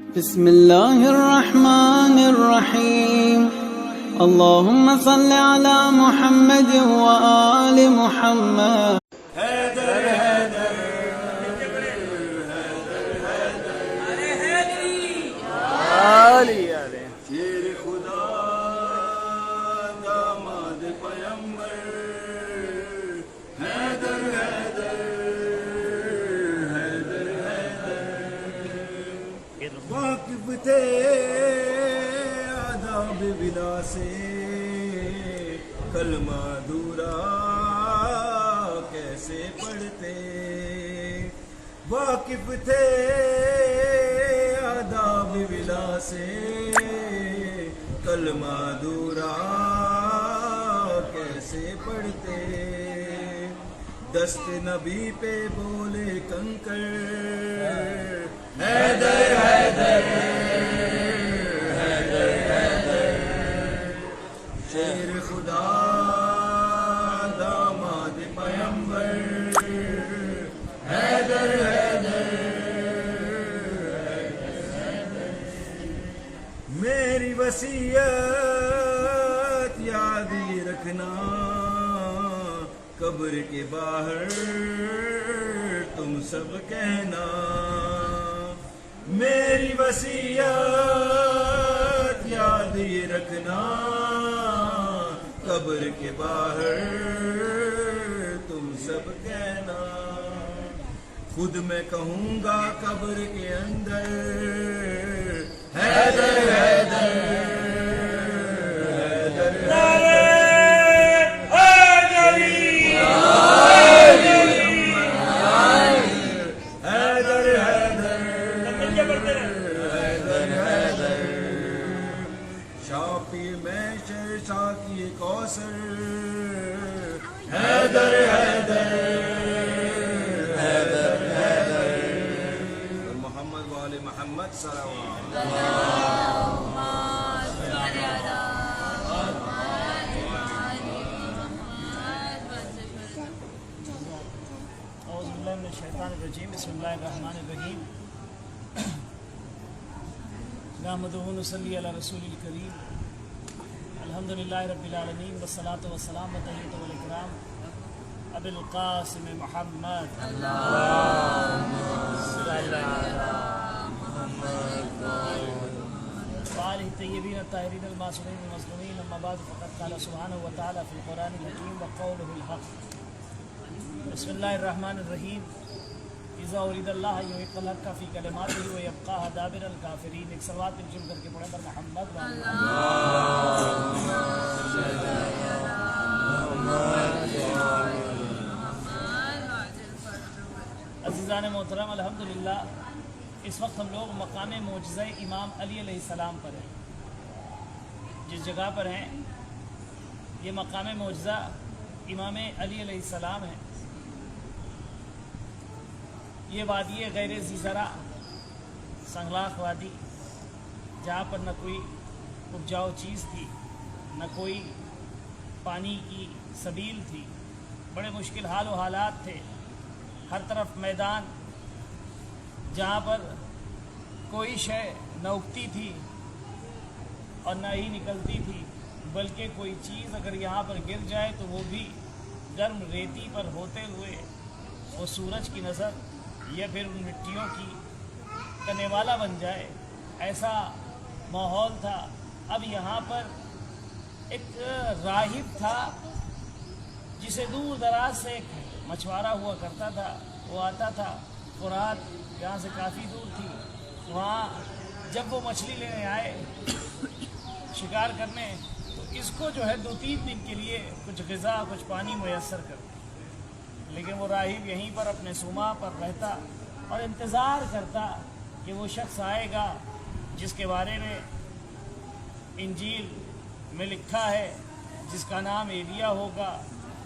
بسم الله الرحمن الرحيم. اللهم صل على محمد وآل محمد. حیدر حیدر شیر خدا داماد پیمبر حیدر حیدر حیدر حیدر واقف تھے آداب بلا سے کلمہ دورا کیسے پڑھتے واقف تھے آداب بلا سے کلمہ دورا کیسے پڑھتے دست نبی پہ بولے کنکر حیدر حیدر حیدر حیدر شیر خدا داماد پیمبر حیدر حیدر میری وصیت یاد ہی رکھنا قبر کے باہر تم سب کہنا میری وصیت یاد ہی رکھنا قبر کے باہر تم سب کہنا خود میں کہوں گا قبر کے اندر حیدر حیدر حیدر شافی میں شیرشاہ کی کوثر حیدر حیدر حیدر حیدر محمد وآل محمد صلوات اعوذ باللہ من الشیطان الرجیم بسم اللہ الرحمن الرحیم نحمدہ و نصلی علی رسول الکریم الحمدللہ رب العالمین والصلاة والسلام وتحیۃ والاکرام ابی القاسم محمد وآلہ الطیبین الطاہرین المعصومین المظلومین اما بعد فقد قال سبحانہ وتعالی فی القرآن الحکیم وقولہ الحق بسم اللہ الرحمن الرحیم اذا ارید اللہ یحق الحق فی کلماتہ ویبقى دابر الکافرین ایک صلوات مل جل کر کے پڑھیں پر محمد عزیزان محترم الحمدللہ اس وقت ہم لوگ مقام معجزہ امام علی علیہ السلام پر ہیں جس جگہ پر ہیں یہ مقام معجزہ امام علی علیہ السلام ہے یہ وادی غیر ذی زرع سنگلاخ وادی جہاں پر نہ کوئی اپجاؤ چیز تھی نہ کوئی پانی کی سبیل تھی بڑے مشکل حال و حالات تھے ہر طرف میدان جہاں پر کوئی شے نہ اگتی تھی اور نہ ہی نکلتی تھی بلکہ کوئی چیز اگر یہاں پر گر جائے تو وہ بھی گرم ریتی پر ہوتے ہوئے وہ سورج کی نظر یا پھر ان مٹیوں کی کرنے والا بن جائے ایسا ماحول تھا اب یہاں پر ایک راہب تھا جسے دور دراز سے ایک مچھوارا ہوا کرتا تھا وہ آتا تھا فرات یہاں سے کافی دور تھی وہاں جب وہ مچھلی لینے آئے شکار کرنے تو اس کو جو ہے 2-3 دن کے لیے کچھ غذا کچھ پانی میسر کر لیکن وہ راہب یہیں پر اپنے صومعہ پر رہتا اور انتظار کرتا کہ وہ شخص آئے گا جس کے بارے میں انجیل میں لکھا ہے جس کا نام ایلیا ہوگا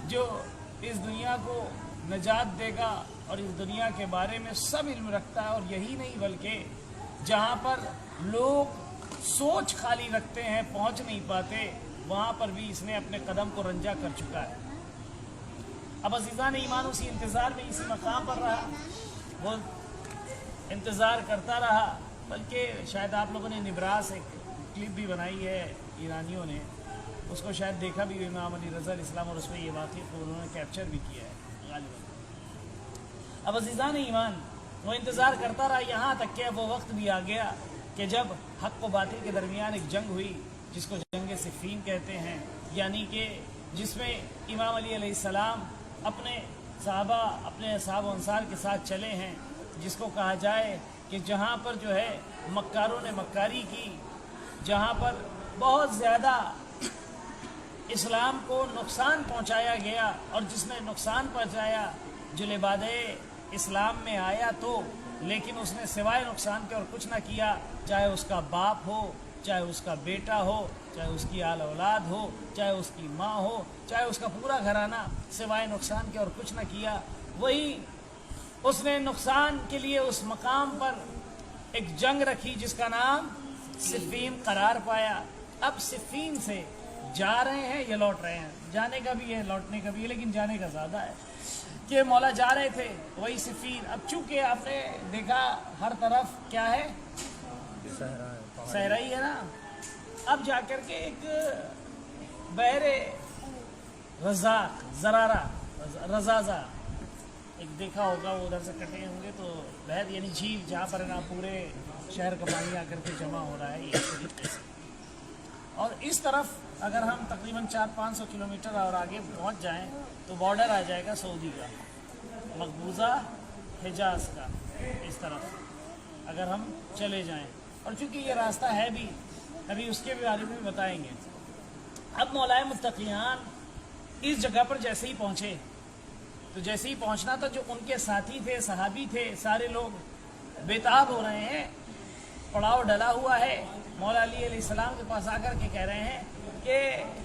جو اس دنیا کو نجات دے گا اور اس دنیا کے بارے میں سب علم رکھتا ہے اور یہی نہیں بلکہ جہاں پر لوگ سوچ خالی رکھتے ہیں پہنچ نہیں پاتے وہاں پر بھی اس نے اپنے قدم کو رنجا کر چکا ہے اب عزیزان ایمان اسی انتظار میں اسی مقام پر رہا وہ انتظار کرتا رہا بلکہ شاید آپ لوگوں نے نبراس ایک کلپ بھی بنائی ہے ایرانیوں نے، اس کو شاید دیکھا بھی امام علی رضا علیہ السلام، اور اس میں یہ واقعہ کو انہوں نے کیپچر بھی کیا ہے غالباً۔ اب عزیزان ایمان، وہ انتظار کرتا رہا یہاں تک کہ وہ وقت بھی آ گیا کہ جب حق و باطل کے درمیان ایک جنگ ہوئی جس کو جنگ صفین کہتے ہیں، یعنی کہ جس میں امام علی علیہ السلام اپنے صحابہ، اپنے اصحاب و انصار کے ساتھ چلے ہیں، جس کو کہا جائے کہ جہاں پر جو ہے مکاروں نے مکاری کی، جہاں پر بہت زیادہ اسلام کو نقصان پہنچایا گیا، اور جس نے نقصان پہنچایا جو لبادِ اسلام میں آیا تو، لیکن اس نے سوائے نقصان کے اور کچھ نہ کیا، چاہے اس کا باپ ہو، چاہے اس کا بیٹا ہو، چاہے اس کی آل اولاد ہو، چاہے اس کی ماں ہو، چاہے اس کا پورا گھرانہ، سوائے نقصان کے اور کچھ نہ کیا۔ وہی اس نے نقصان کے لیے اس مقام پر ایک جنگ رکھی جس کا نام صفین قرار پایا۔ اب صفین سے جا رہے ہیں یا لوٹ رہے ہیں، جانے کا بھی ہے لوٹنے کا بھی ہے، لیکن جانے کا زیادہ ہے کہ مولا جا رہے تھے وہی صفین۔ اب چونکہ آپ نے دیکھا ہر طرف کیا ہے، صحرا ہی ہے نا، اب جا کر کے ایک بحر رزاق زرارہ رزازہ ایک دیکھا ہوگا، وہ ادھر سے کٹے ہوں گے تو بحر یعنی جھیل، جہاں پر نا پورے شہر کا پانی آ کر کے جمع ہو رہا ہے اس طریقے سے۔ اور اس طرف اگر ہم تقریباً 400-500 کلومیٹر اور آگے پہنچ جائیں تو بارڈر آ جائے گا سعودی کا، مقبوضہ حجاز کا، اس طرف اگر ہم چلے جائیں، اور چونکہ یہ راستہ ہے بھی، ابھی اس کے بارے میں بھی بتائیں گے۔ اب مولائے متقیان اس جگہ پر جیسے ہی پہنچے تو جیسے ہی پہنچنا تھا، جو ان کے ساتھی تھے، صحابی تھے، سارے لوگ بےتاب ہو رہے ہیں، پڑاؤ ڈلا ہوا ہے۔ مولا علی علیہ السلام کے پاس آ کر کے کہہ رہے ہیں کہ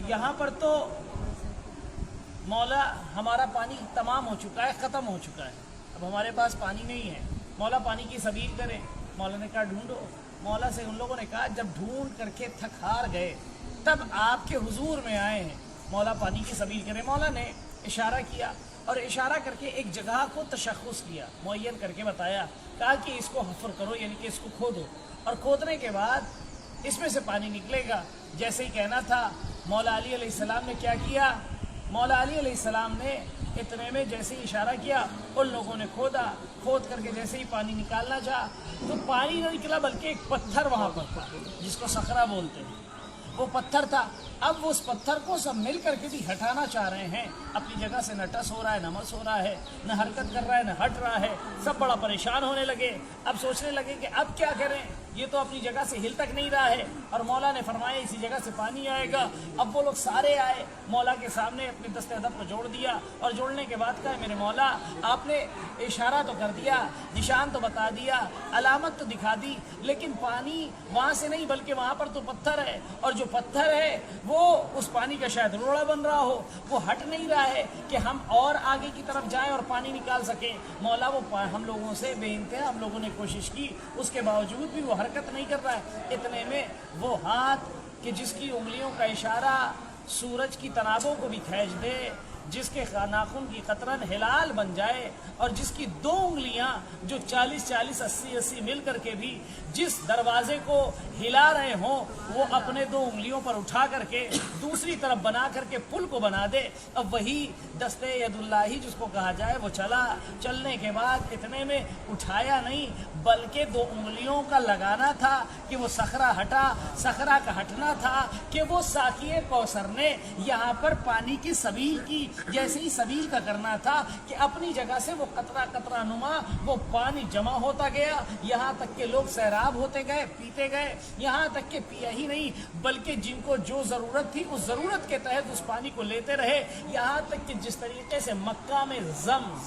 یہاں پر تو مولا ہمارا پانی تمام ہو چکا ہے، ختم ہو چکا ہے، اب ہمارے پاس پانی نہیں ہے، مولا پانی کی سبیل کریں۔ مولا نے کہا ڈھونڈو۔ مولا سے ان لوگوں نے کہا جب ڈھونڈ کر کے تھک ہار گئے تب آپ کے حضور میں آئے ہیں، مولا پانی کی سبیل کریں۔ مولا نے اشارہ کیا اور اشارہ کر کے ایک جگہ کو تشخص کیا، معین کر کے بتایا، کہا کہ اس کو حفر کرو، یعنی کہ اس کو کھودو، اور کھودنے کے بعد اس میں سے پانی نکلے گا۔ جیسے ہی کہنا تھا، مولا علی علیہ السلام نے کیا کیا؟ مولا علی علیہ السلام نے اتنے میں جیسے ہی اشارہ کیا، ان لوگوں نے کھودا، کھود کر کے جیسے ہی پانی نکالنا چاہا تو پانی نہ نکلا، بلکہ ایک پتھر وہاں پر تھا جس کو صخرہ بولتے ہیں، وہ پتھر تھا۔ اب اس پتھر کو سب مل کر کے بھی ہٹانا چاہ رہے ہیں، اپنی جگہ سے نہ ٹس ہو رہا ہے، نہ مس ہو رہا ہے، نہ حرکت کر رہا ہے، نہ ہٹ رہا ہے، سب بڑا پریشان ہونے لگے۔ اب سوچنے لگے کہ اب کیا کریں، یہ تو اپنی جگہ سے ہل تک نہیں رہا ہے، اور مولا نے فرمایا اسی جگہ سے پانی آئے گا۔ اب وہ لوگ سارے آئے مولا کے سامنے، اپنے دست ادب کو جوڑ دیا، اور جوڑنے کے بعد کہا میرے مولا آپ نے اشارہ تو کر دیا، نشان تو بتا دیا، علامت تو دکھا دی، لیکن پانی وہاں سے نہیں بلکہ وہاں پر تو پتھر ہے، اور جو پتھر ہے وہ اس پانی کا شاید روڑا بن رہا ہو، وہ ہٹ نہیں رہا ہے کہ ہم اور آگے کی طرف جائیں اور پانی نکال سکیں۔ مولا وہ ہم لوگوں سے بے انتہا ہم لوگوں نے کوشش کی، اس کے باوجود بھی وہ حرکت نہیں کر رہا ہے۔ اتنے میں وہ ہاتھ کہ جس کی انگلیوں کا اشارہ سورج کی تنابوں کو بھی کھینچ دے، جس کے ناخن کی قطرن ہلال بن جائے، اور جس کی دو انگلیاں جو 40-40 80-80 مل کر کے بھی جس دروازے کو ہلا رہے ہوں، وہ اپنے دو انگلیوں پر اٹھا کر کے دوسری طرف بنا کر کے پل کو بنا دے۔ اب وہی دستے ید اللہ جس کو کہا جائے وہ چلا، چلنے کے بعد اتنے میں اٹھایا نہیں بلکہ دو انگلیوں کا لگانا تھا کہ وہ صخرہ ہٹا، صخرہ کا ہٹنا تھا کہ وہ ساقیے کوثر نے یہاں پر پانی کی سبیل کی، جیسے ہی سبیل کا کرنا تھا کہ اپنی جگہ سے وہ قطرہ قطرہ نما وہ پانی جمع ہوتا گیا، یہاں تک کہ لوگ سیراب ہوتے گئے، پیتے گئے، یہاں تک کہ پیا ہی نہیں بلکہ جن کو جو ضرورت تھی اس ضرورت کے تحت اس پانی کو لیتے رہے، یہاں تک کہ جس طریقے سے مکہ میں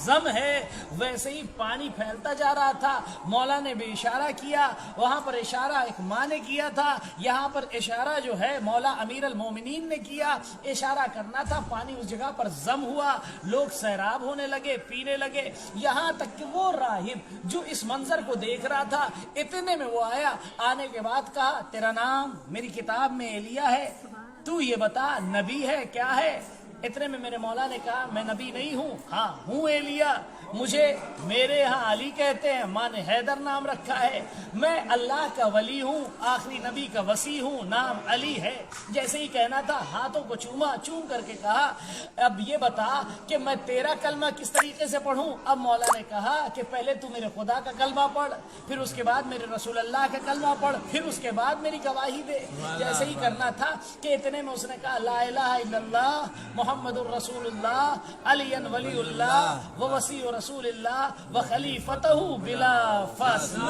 زم ہے ویسے ہی پانی پھیلتا جا رہا تھا۔ مولا نے بھی اشارہ کیا، وہاں پر اشارہ ایک ماں نے کیا تھا، یہاں پر اشارہ جو ہے مولا امیر المومنین نے کیا، اشارہ کرنا تھا، پانی اس جگہ پر زم ہوا، لوگ سیراب ہونے لگے، پینے لگے، یہاں تک کہ وہ راہب جو اس منظر کو دیکھ رہا تھا اتنے میں وہ آیا، آنے کے بعد کہا تیرا نام میری کتاب میں ایلیا ہے، تو یہ بتا نبی ہے کیا ہے؟ اتنے میں میرے مولا نے کہا میں نبی نہیں ہوں، ہاں ہوں ایلیا۔ مجھے میرے ہاں علی کہتے ہیں، ماں نے حیدر نام رکھا ہے، میں اللہ کا ولی ہوں، آخری نبی کا وصی ہوں، نام علی ہے۔ جیسے ہی کہنا تھا ہاتھوں کو چوما، چوم کر کے کہا اب یہ بتا کہ میں تیرا کلمہ کس طریقے سے پڑھوں؟ اب مولا نے کہا کہ پہلے تو میرے خدا کا کلمہ پڑھ، پھر اس کے بعد میرے رسول اللہ کا کلمہ پڑھ، پھر اس کے بعد میری گواہی دے۔ جیسے ہی کرنا تھا کہ اتنے میں اس نے کہا لا الہ الا اللہ محمد الرسول اللہ علی ولی اللہ و وصی رسول اللہ و خلیفتہ بلا فصل۔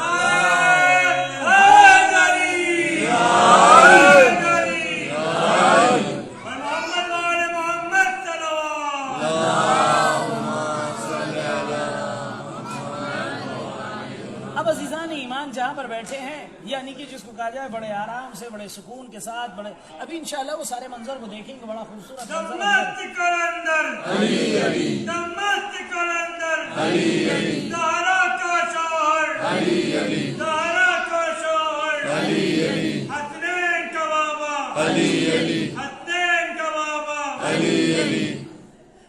اب عزیزان ایمان جہاں پر بیٹھے ہیں، یعنی کہ جس کو کہا جائے بڑے آرام سے، بڑے سکون کے ساتھ، بڑے ابھی انشاءاللہ وہ سارے منظر کو دیکھیں گے، بڑا خوبصورت منظر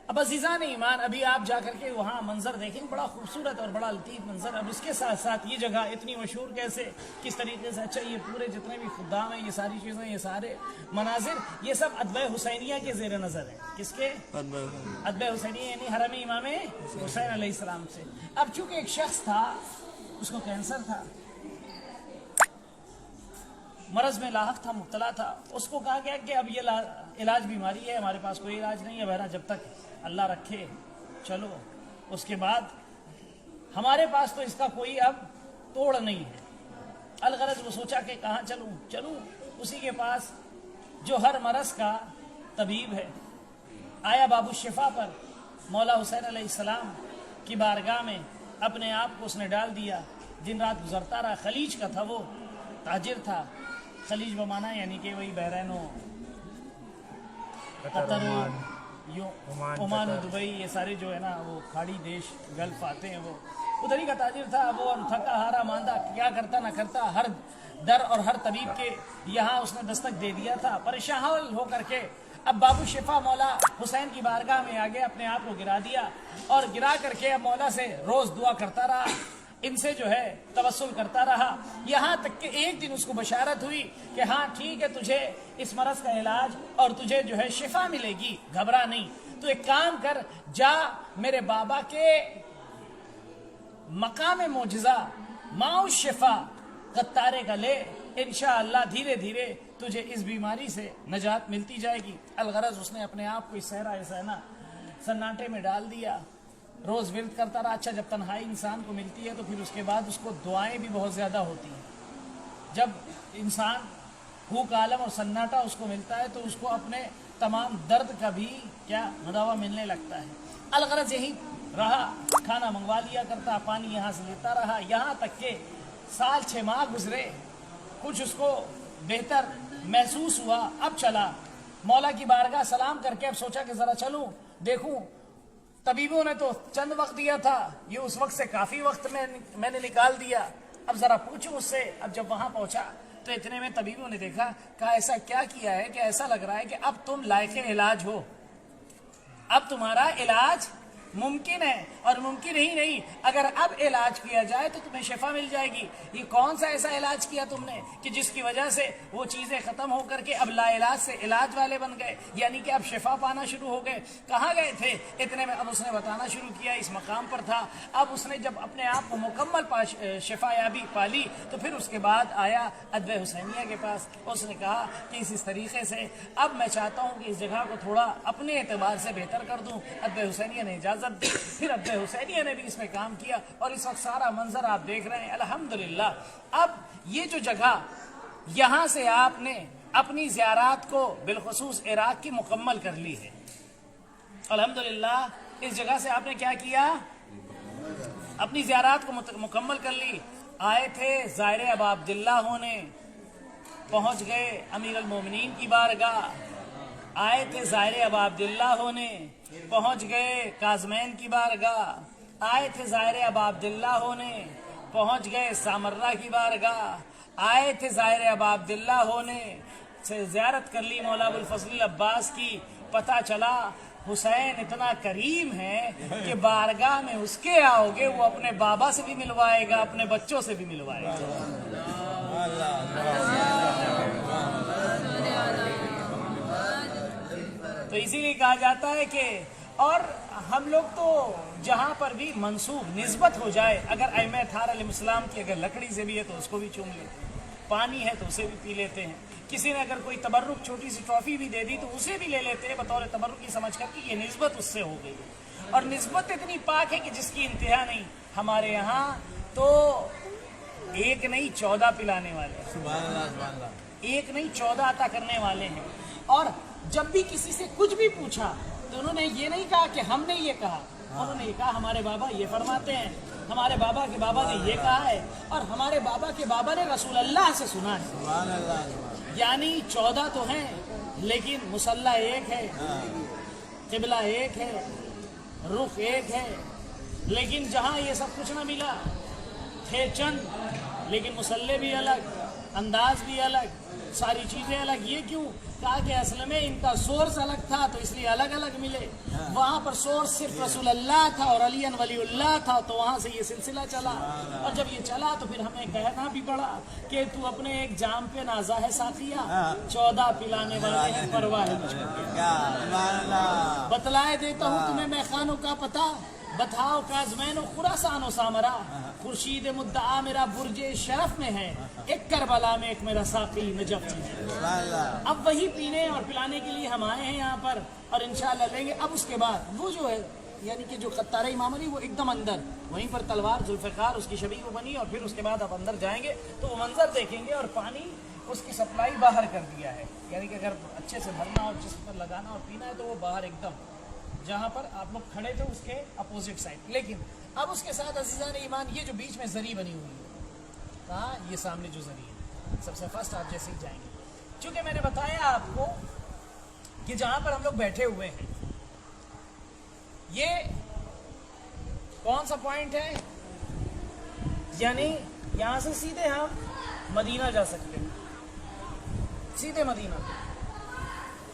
اب عزیزان ایمان ابھی آپ جا کر کے وہاں منظر دیکھیں، بڑا خوبصورت اور بڑا لطیف منظر۔ اب اس کے ساتھ ساتھ یہ جگہ اتنی مشہور کیسے، کس طریقے سے، اچھا یہ پورے جتنے بھی خدام ہیں، یہ ساری چیزیں، یہ سارے مناظر، یہ سب ادبہ حسینیہ کے زیر نظر ہیں۔ کس کے؟ ادبہ حسینیہ، یعنی حرم امام حسین علیہ السلام سے۔ اب چونکہ ایک شخص تھا، اس کو کینسر تھا، مرض میں لاحق تھا، مبتلا تھا، اس کو کہا گیا کہ اب یہ علاج بیماری ہے، ہمارے پاس کوئی علاج نہیں ہے، بہرحال جب تک اللہ رکھے چلو، اس کے بعد ہمارے پاس تو اس کا کوئی اب توڑ نہیں ہے۔ الغرض وہ سوچا کہ کہاں چلوں اسی کے پاس جو ہر مرض کا طبیب ہے۔ آیا باب الشفا پر، مولا حسین علیہ السلام کی بارگاہ میں اپنے آپ کو اس نے ڈال دیا، دن رات گزرتا رہا۔ خلیج کا تھا، وہ تاجر تھا، خلیج بمانا یعنی کہ وہی بحرین و قطر، عمان و دبئی، یہ سارے جو ہے نا وہ کھاڑی دیش گلف آتے ہیں، وہ ادھر ہی کا تاجر تھا۔ وہ تھکا ہارا ماندہ، کیا کرتا نہ کرتا، ہر در اور ہر طبیب کے یہاں اس نے دستک دے دیا تھا۔ پریشان ہو کر کے اب باب الشفا مولا حسین کی بارگاہ میں آگے اپنے آپ کو گرا دیا، اور گرا کر کے اب مولا سے روز دعا کرتا رہا، ان سے جو ہے توسل کرتا رہا، یہاں تک کہ ایک دن اس کو بشارت ہوئی کہ ہاں ٹھیک ہے، تجھے اس مرض کا علاج اور تجھے جو ہے شفا ملے گی، گھبرا نہیں، تو ایک کام کر، جا میرے بابا کے مقام معجزہ ماء الشفا قطارے کا لے، انشاءاللہ دھیرے دھیرے تجھے اس بیماری سے نجات ملتی جائے گی۔ الغرض اس نے اپنے آپ کو اس صحرا سناٹے میں ڈال دیا، روز ورد کرتا رہا۔ اچھا جب تنہائی انسان کو ملتی ہے تو پھر اس کے بعد اس کو دعائیں بھی بہت زیادہ ہوتی ہیں۔ جب انسان بھوک عالم اور سناٹا اس کو ملتا ہے تو اس کو اپنے تمام درد کا بھی کیا مداوع ملنے لگتا ہے۔ الغرض یہی رہا، کھانا منگوا لیا کرتا، پانی یہاں سے لیتا رہا، یہاں تک کہ سال 6 ماہ گزرے، کچھ اس کو بہتر محسوس ہوا۔ اب چلا مولا کی بارگاہ سلام کر کے، اب سوچا کہ ذرا چلوں دیکھوں، طبیبوں نے تو چند وقت دیا تھا، یہ اس وقت سے کافی وقت میں نے نکال دیا، اب ذرا پوچھوں اس سے۔ اب جب وہاں پہنچا تو اتنے میں طبیبوں نے دیکھا، کہا ایسا کیا کیا ہے کہ ایسا لگ رہا ہے کہ اب تم لائق علاج ہو، اب تمہارا علاج ممکن ہے، اور ممکن ہی نہیں، اگر اب علاج کیا جائے تو تمہیں شفا مل جائے گی۔ یہ کون سا ایسا علاج کیا تم نے کہ جس کی وجہ سے وہ چیزیں ختم ہو کر کے اب لا علاج سے علاج والے بن گئے، یعنی کہ اب شفا پانا شروع ہو گئے؟ کہاں گئے تھے؟ اتنے میں اب اس نے بتانا شروع کیا، اس مقام پر تھا۔ اب اس نے جب اپنے آپ کو مکمل شفا یابی پالی تو پھر اس کے بعد آیا ادبہ حسینیہ کے پاس، اس نے کہا کہ اس طریقے سے اب میں چاہتا ہوں کہ اس جگہ کو تھوڑا اپنے اعتبار سے بہتر کر دوں۔ ادبہ حسینیہ نے اجازت دی، پھر ادبہ حسینیہ نے بھی اس میں کام کیا، اور اس وقت سارا منظر آپ دیکھ رہے ہیں الحمدللہ۔ اب یہ جو جگہ، یہاں سے آپ نے اپنی زیارات کو بالخصوص عراق کی مکمل کر لی ہے الحمدللہ۔ اس جگہ سے آپ نے کیا کیا؟ اپنی زیارات کو مکمل کر لی۔ آئے تھے زائر ابا عبداللہ ہونے، پہنچ گئے امیر المومنین کی بارگاہ، آئے تھے زائر ابا عبداللہ ہونے، پہنچ گئے کاظمین کی بارگاہ، آئے تھے زائر ابا عبداللہ ہونے، پہنچ گئے سامرہ کی بارگاہ، آئے تھے زائر ابا عبداللہ ہونے، سے زیارت کر لی مولا ابوالفضل عباس کی، پتہ چلا حسین اتنا کریم ہے کہ بارگاہ میں اس کے آؤ گے وہ اپنے بابا سے بھی ملوائے گا، اپنے بچوں سے بھی ملوائے گا۔ تو اسی لیے کہا جاتا ہے کہ اور ہم لوگ تو جہاں پر بھی منسوب نسبت ہو جائے، اگر ائمہ اطہار علیہ السلام کی اگر لکڑی سے بھی ہے تو اس کو بھی چوم لیتے ہیں، پانی ہے تو اسے بھی پی لیتے ہیں، کسی نے اگر کوئی تبرک چھوٹی سی ٹرافی بھی دے دی تو اسے بھی لے لیتے ہیں بطور تبرک کی سمجھ کر کہ یہ نسبت اس سے ہو گئی ہے، اور نسبت اتنی پاک ہے کہ جس کی انتہا نہیں۔ ہمارے یہاں تو ایک نہیں 14 پلانے والے ہیں، سبحان اللہ سبحان اللہ۔ ایک نہیں 14 عطا کرنے والے ہیں، اور جب بھی کسی سے کچھ بھی پوچھا تو انہوں نے یہ نہیں کہا کہ ہم نے یہ کہا، انہوں نے یہ کہا ہمارے بابا یہ فرماتے ہیں، ہمارے بابا کے بابا نے یہ کہا ہے، اور ہمارے بابا کے بابا نے رسول اللہ سے سنا ہے۔ سبحان اللہ سبحان اللہ۔ یعنی 14 تو ہیں لیکن مصلی ایک ہے، قبلہ ایک ہے، رخ ایک ہے، لیکن جہاں یہ سب کچھ نہ ملا تھے چند، لیکن مصلی بھی الگ، انداز بھی الگ، ساری چیزیں الگ۔ یہ کیوں؟ کہا کہ اصل میں ان کا سورس الگ تھا تو اس لیے الگ الگ ملے، وہاں پر سورس صرف رسول اللہ تھا اور علی ولی اللہ تھا، تو وہاں سے یہ سلسلہ چلا، اور جب یہ چلا تو پھر ہمیں کہنا بھی پڑا کہ تو اپنے ایک جام پہ نازا ہے ساتھیا، 14 پلانے والے ہیں، پرواہ ہے مجھ کو کیا؟ سبحان اللہ۔ بتلائے دیتا ہوں تمہیں میں خانوں کا پتہ، بتاؤ کازمین و خراسان و سامرا، خورشید مدعا میرا برج شرف میں ہے، ایک کربلا میں ایک میرا ساقی نجف میں ہے۔ سبحان اللہ۔ اب وہی پینے اور پلانے کے لیے ہم آئے ہیں یہاں پر، اور انشاءاللہ لیں گے۔ اب اس کے بعد وہ جو ہے یعنی کہ جو قطارہ امام علی وہ ایک دم اندر، وہیں پر تلوار ذوالفقار اس کی شبیہ کو بنی، اور پھر اس کے بعد آپ اندر جائیں گے تو وہ منظر دیکھیں گے، اور پانی اس کی سپلائی باہر کر دیا ہے، یعنی کہ اگر اچھے سے بھرنا اور جسم پر لگانا اور پینا ہے تو وہ باہر ایک دم جہاں پر آپ لوگ کھڑے تھے اس کے اپوزٹ سائڈ۔ لیکن اب اس کے ساتھ عزیزان ایمان یہ جو بیچ میں زری بنی ہوئی ہے، کہاں یہ سامنے جو زری ہے سب سے فرسٹ آپ جیسے ہی جائیں گے، چونکہ میں نے بتایا آپ کو کہ جہاں پر ہم لوگ بیٹھے ہوئے ہیں یہ کون سا پوائنٹ ہے، یعنی یہاں سے سیدھے ہم مدینہ جا سکتے ہیں، سیدھے مدینہ۔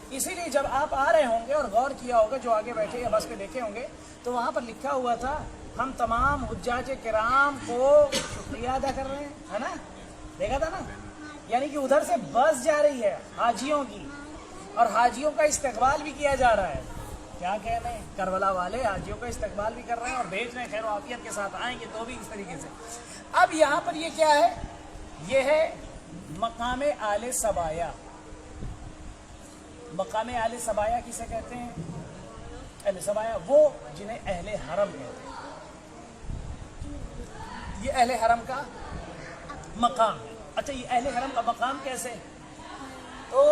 اسی لیے جب آپ آ رہے ہوں گے اور غور کیا ہوگا، جو آگے بیٹھے یا بس پہ دیکھے ہوں گے تو وہاں پر لکھا ہوا تھا ہم تمام حجاج کرام کو شکریہ ادا کر رہے ہیں، ہے نا؟ دیکھا تھا نا؟ یعنی کہ ادھر سے بس جا رہی ہے حاجیوں کی، اور حاجیوں کا استقبال بھی کیا جا رہا ہے۔ کیا کہنے ہیں کربلا والے حاجیوں کا استقبال بھی کر رہے ہیں اور بھیج رہے ہیں، خیر و عافیت کے ساتھ آئیں گے تو بھی اس طریقے سے۔ اب یہاں پر یہ کیا ہے؟ یہ ہے مقام آل سبایا۔ مقام اہل سبایا کسے کہتے ہیں؟ اہل سبایا وہ جنہیں اہل حرم کہتے ہیں، یہ اہل حرم کا مقام ہے۔ اچھا یہ اہل حرم کا مقام کیسے؟ تو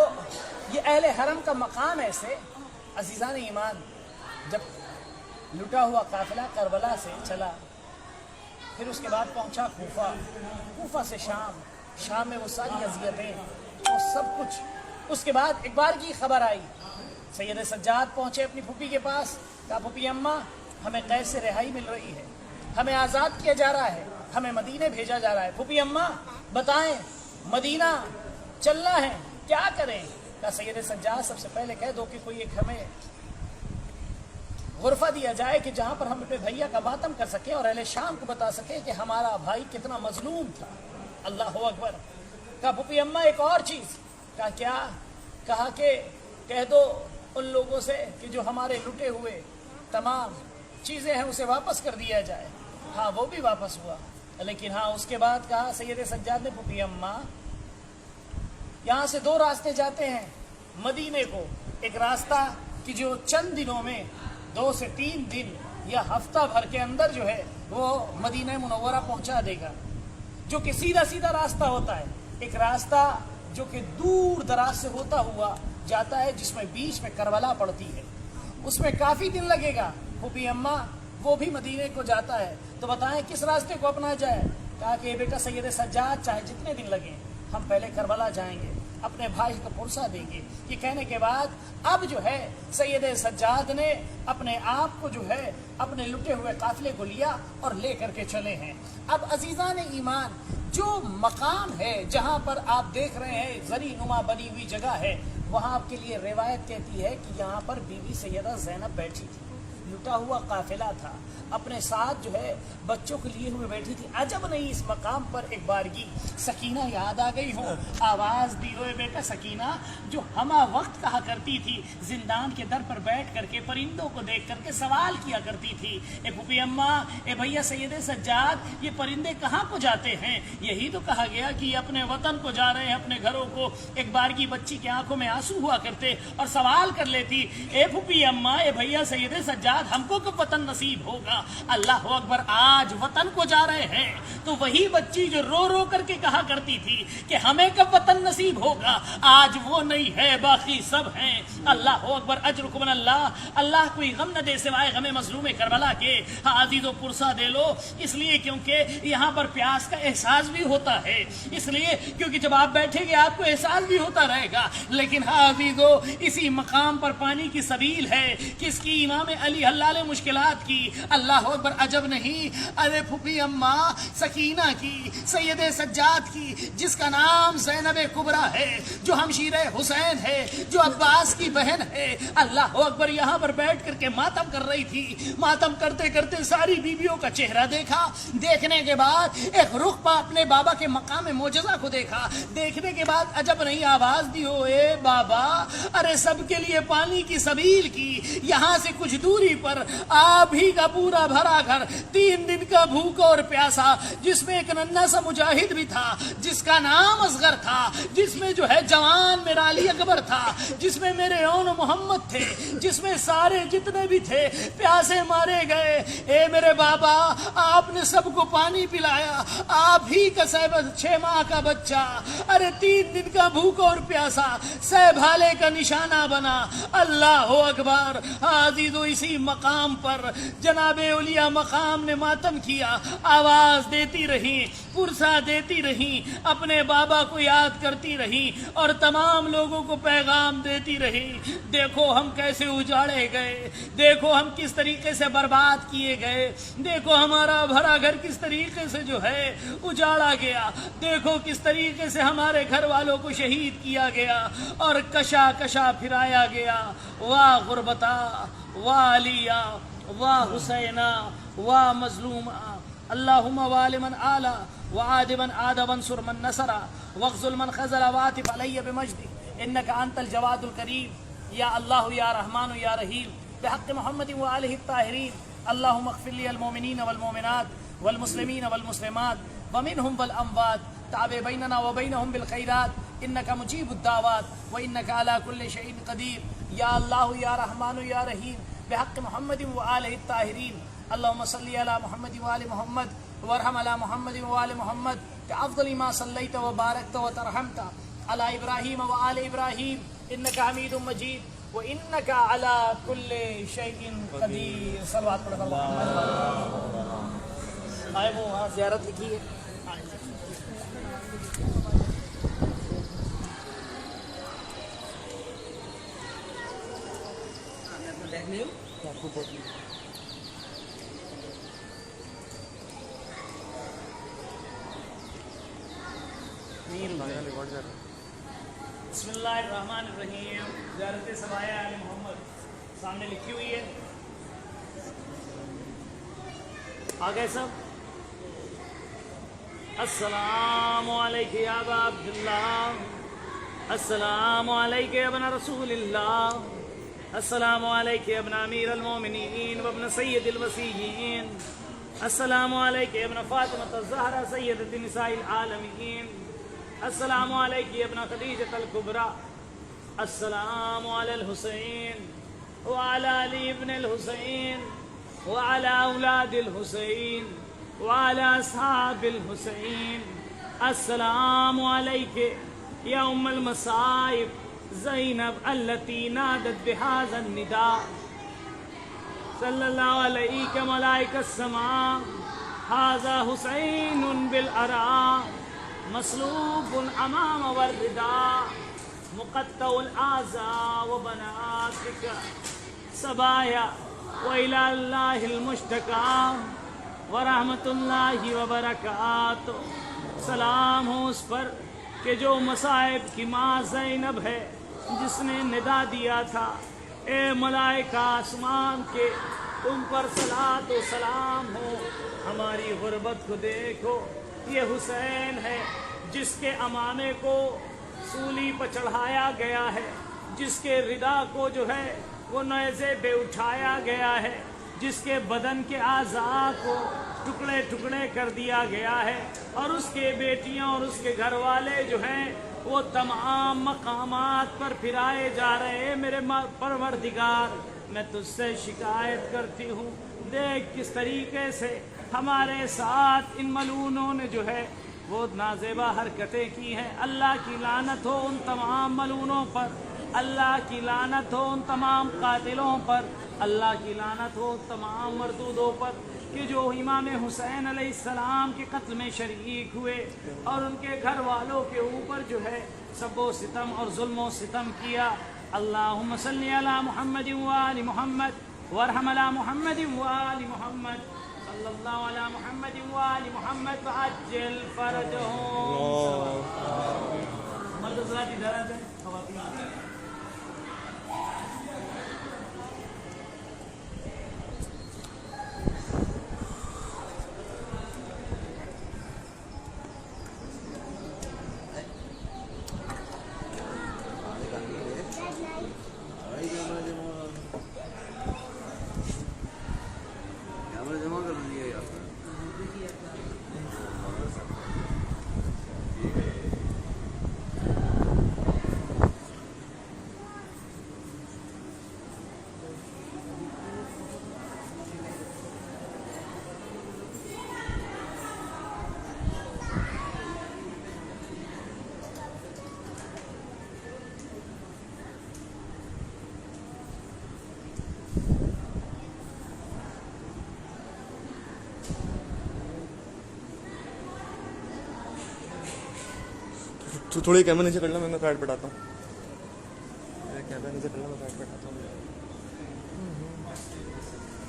یہ اہل حرم کا مقام ایسے عزیزان ایمان، جب لٹا ہوا قافلہ کربلا سے چلا، پھر اس کے بعد پہنچا کوفہ، کوفہ سے شام، شام میں وہ ساری اذیتیں وہ سب کچھ، اس کے بعد ایک بار کی خبر آئی، سید سجاد پہنچے اپنی پھوپھی کے پاس، کہا پھوپھی اماں ہمیں قید سے رہائی مل رہی ہے، ہمیں آزاد کیا جا رہا ہے، ہمیں مدینے بھیجا جا رہا ہے، پھوپھی اماں بتائیں مدینہ چلنا ہے کیا کریں؟ کہا سید سجاد سب سے پہلے کہہ دو کہ کوئی ایک ہمیں غرفہ دیا جائے کہ جہاں پر ہم اپنے بھیا کا ماتم کر سکیں اور اہل شام کو بتا سکیں کہ ہمارا بھائی کتنا مظلوم تھا۔ اللہ اکبر۔ کہا پھوپھی اماں ایک اور چیز، کہا کیا؟ کہا کہ کہہ دو ان لوگوں سے کہ جو ہمارے لٹے ہوئے تمام چیزیں ہیں اسے واپس کر دیا جائے۔ ہاں وہ بھی واپس ہوا، لیکن ہاں اس کے بعد کہا سید سجاد نے پھوپھی اماں یہاں سے 2 راستے جاتے ہیں مدینے کو، ایک راستہ کہ جو چند دنوں میں 2 سے 3 دن یا ہفتہ بھر کے اندر جو ہے وہ مدینہ منورہ پہنچا دے گا، جو کہ سیدھا سیدھا راستہ ہوتا ہے، ایک راستہ جو کہ دور دراز سے ہوتا ہوا جاتا ہے جس میں بیچ میں کربلا پڑتی ہے، اس میں کافی دن لگے گا۔ پھوپھی اماں وہ بھی مدینے کو جاتا ہے، تو بتائیں کس راستے کو اپنا جائے؟ کہا کہ بیٹا سید سجاد چاہے جتنے دن لگیں ہم پہلے کربلا جائیں گے، اپنے بھائی کو پرسہ دیں گے۔ یہ کہنے کے بعد اب جو ہے سید سجاد نے اپنے آپ کو جو ہے اپنے لٹے ہوئے قافلے کو لیا اور لے کر کے چلے ہیں۔ اب عزیزان ایمان جو مقام ہے جہاں پر آپ دیکھ رہے ہیں زری نما بنی ہوئی جگہ ہے، وہاں آپ کے لیے روایت کہتی ہے کہ یہاں پر بی بی سیدہ زینب بیٹھی تھی، لٹا ہوا قافلہ تھا، اپنے ساتھ جو ہے بچوں کو لیے ہوئے بیٹھی تھی۔ عجب نہیں اس مقام پر ایک بارگی سکینہ یاد آ گئی ہو، آواز دی ہوئے بیٹا سکینہ، جو ہمہ وقت کہا کرتی تھی، زندان کے در پر بیٹھ کر کے پرندوں کو دیکھ کر کے سوال کیا کرتی تھی، اے پھوپھی اماں، اے بھیا سید سجاد، یہ پرندے کہاں کو جاتے ہیں؟ یہی تو کہا گیا کہ یہ اپنے وطن کو جا رہے ہیں، اپنے گھروں کو۔ ایک بارگی بچی کی آنکھوں میں آنسو ہوا کرتے اور سوال کر لیتی، اے پھوپھی اماں، اے بھیا سید سجاد، ہم کو کب وطن نصیب ہوگا؟ اللہ اکبر، آج وطن کو جا رہے ہیں تو وہی بچی جو رو رو کر کے کہا کرتی تھی کہ ہمیں کب وطن نصیب ہوگا، آج وہ نہیں ہے، باقی سب ہیں۔ اللہ اکبر، اجرکم من اللہ۔ اللہ کوئی غم نہ دے سوائے غم مظلوم کربلا کے۔ ہاں عزیزو، پرسہ دے لو، اس لیے کیونکہ یہاں پر پیاس کا احساس بھی ہوتا ہے، اس لیے کیونکہ جب آپ بیٹھیں گے آپ کو احساس بھی ہوتا رہے گا۔ لیکن ہاں عزیزو، اسی مقام پر پانی کی سبیل ہے، کس کی؟ امام علی حلال مشکلات کی۔ اللہ اکبر، عجب نہیں، ارے پھوپھی اماں سکینہ کی، سید سجاد کی، جس کا نام زینب کبریٰ ہے، جو ہمشیر حسین ہے، جو عباس کی بہن ہے۔ اللہ اکبر، یہاں پر بیٹھ کر کے ماتم کر رہی تھی۔ ماتم کرتے کرتے ساری بیویوں کا چہرہ دیکھا، دیکھنے کے بعد ایک رخ پا اپنے بابا کے مقام معجزہ کو دیکھا، دیکھنے کے بعد عجب نہیں، آواز دی ہو، اے بابا، ارے سب کے لیے پانی کی سبیل کی، یہاں سے کچھ دوری پر آپ ہی کا پورا بھرا گھر، 3 دن کا بھوکا اور پیاسا، جس میں ایک ننھا سا مجاہد بھی تھا، جس کا نام اصغر تھا، جس میں جو ہے جوان میرا علی اکبر تھا، جس میں میرے اون محمد تھے، جس میں سارے جتنے بھی تھے پیاسے مارے گئے۔ اے میرے بابا، آپ نے سب کو پانی پلایا، آپ ہی کا 6 ماہ کا بچہ، ارے 3 دن کا بھوکا اور پیاسا، سہ بھالے کا نشانہ بنا۔ اللہ اکبر، عزیزو، اسی مقام پر جناب اولیاء مقام نے ماتم کیا، آواز دیتی رہی، پرسہ دیتی رہی، اپنے بابا کو یاد کرتی رہی اور تمام لوگوں کو پیغام دیتی رہی، دیکھو ہم کیسے اجاڑے گئے، دیکھو ہم کس طریقے سے برباد کیے گئے، دیکھو ہمارا بھرا گھر کس طریقے سے جو ہے اجاڑا گیا، دیکھو کس طریقے سے ہمارے گھر والوں کو شہید کیا گیا اور کشا کشا پھرایا گیا۔ واہ غربتا، واہ علیہ، واہ حسینہ، واہ مظلومہ، اللہم وال من آلہ وعاد من عاد وانصر من نصر واخذل من خذل وعاطف علی بمجدک انک انت الجواد الکریم۔ یا اللہ یا رحمان یا رحیم، بحق محمد وآلہ الطاہرین، اللہم اغفر لی المؤمنین والمؤمنات والمسلمین والمسلمات ومنہم والاموات، تعب بیننا وبینہم بالخیرات انک مجیب الدعوات وانک علی کل شیء قدیر۔ یا اللہ یا رحمان یا رحیم، بحق محمد وآلہ الطاہرین، اللہم صلی علی محمد وآل محمد وارحم علی محمد وآل محمد بأفضل ما صلیت وبارکت وترحمت علی ابراہیم وآل ابراہیم انک حمید مجید وانک علی کل شیء قدیر۔ صلوات پڑھ کر آئے وہ وہاں زیارت لکھی ہے۔ بسم اللہ الرحمن الرحیم، زیارت سبایہ آل محمد سامنے لکھی ہوئی ہے، آگے سب السلام علیکم یا ابا عبداللہ، السلام علیکم ابن رسول اللہ، السلام علیکم ابن امیر المومنین وابن سید الوسیین، السلام علیکم ابن فاطمۃ الزہرا سیدۃ نساء العالمین، السلام علیکم ابن خدیجۃ الکبریٰ، السلام علی الحسین وعلی علی ابن الحسین وعلی اولاد الحسین وعلی اصحاب الحسین، السلام علیکم یا ام المصائب زینب التی نادت بہذا النداء، صلی اللہ علیہ ملائکہ السماء، ھذا حسین بالعراء مصلوب امام والرداء مقطع الاعضاء وبناتک سبایا وإلی اللہ المشتکى ورحمۃ اللہ وبرکاتہ۔ سلام ہو اس پر کہ جو مصائب کی ماں زینب ہے، جس نے ندا دیا تھا اے ملائکہ آسمان کے تم پر صلاۃ و سلام ہو، ہماری غربت کو دیکھو، یہ حسین ہے جس کے امامے کو سولی پر چڑھایا گیا ہے، جس کے ردا کو جو ہے وہ نیزے پہ اٹھایا گیا ہے، جس کے بدن کے اعضاء کو ٹکڑے ٹکڑے کر دیا گیا ہے، اور اس کے بیٹیاں اور اس کے گھر والے جو ہیں وہ تمام مقامات پر پھرائے جا رہے ہیں۔ میرے پروردگار میں تجھ سے شکایت کرتی ہوں، دیکھ کس طریقے سے ہمارے ساتھ ان ملعونوں نے جو ہے وہ نازیبا حرکتیں کی ہیں۔ اللہ کی لعنت ہو ان تمام ملعونوں پر، اللہ کی لعنت ہو ان تمام قاتلوں پر، اللہ کی لعنت ہو ان تمام مردودوں پر کہ جو امام حسین علیہ السلام کے قتل میں شریک ہوئے اور ان کے گھر والوں کے اوپر جو ہے سب و ستم اور ظلم و ستم کیا۔ اللہم صلی علی محمد وآل محمد وارحم علی محمد وآل محمد صلی اللہ علی محمد وآل محمد وعجل فرجہم۔ مرد حضرات ادھر آ جائیں، خواتین آ جائیں۔ جمع کر لیے یار۔ تو تھوڑی کیمرہ نیچے کر لیں، میں کارڈ پٹاتا ہوں، کیمرہ نیچے کر لیں، میں کارڈ پٹاتا ہوں۔